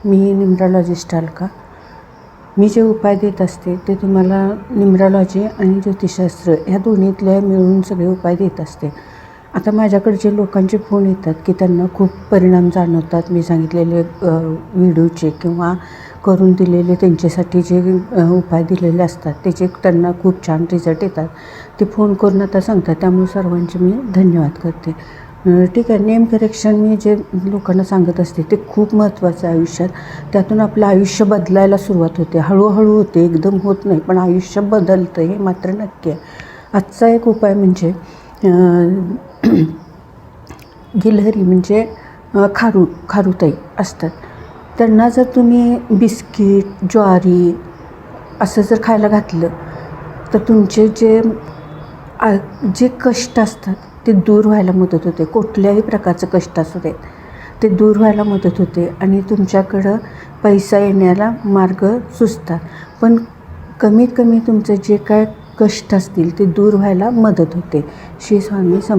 मी न्यूमरॉलॉजिस्ट अलका. मी जे उपाय देत असते ते तुम्हाला न्यूमरॉलॉजी आणि ज्योतिषशास्त्र ह्या दोन्हीतल्या मिळून सगळे उपाय देत असते. आता माझ्याकडचे लोकांचे फोन येतात की त्यांना खूप परिणाम जाणवतात मी सांगितलेले व्हिडिओचे किंवा करून दिलेले त्यांच्यासाठी जे उपाय दिलेले असतात त्याचे त्यांना खूप छान रिझल्ट येतात. ते फोन करून आता सांगतात. त्यामुळे सर्वांचे मी धन्यवाद करते. ठीक आहे. नेम करेक्शन मी जे लोकांना सांगत असते ते खूप महत्त्वाचं आहे आयुष्यात. त्यातून आपलं आयुष्य बदलायला सुरुवात होते. हळूहळू होते, एकदम होत नाही, पण आयुष्य बदलतं हे मात्र नक्की आहे. आजचा एक उपाय म्हणजे गिलहरी म्हणजे खारुताई असतात. त्यांना जर तुम्ही बिस्किट, ज्वारी असं जर खायला घातलं तर तुमचे जे कष्ट असतात ते दूर व्हायला मदत होते. कुठल्याही प्रकारचं कष्ट असू देत ते दूर व्हायला मदत होते आणि तुमच्याकडं पैसा येण्याला मार्ग सुचतात. पण कमीत कमी तुमचं जे काय कष्ट असतील ते दूर व्हायला मदत होते. श्री स्वामी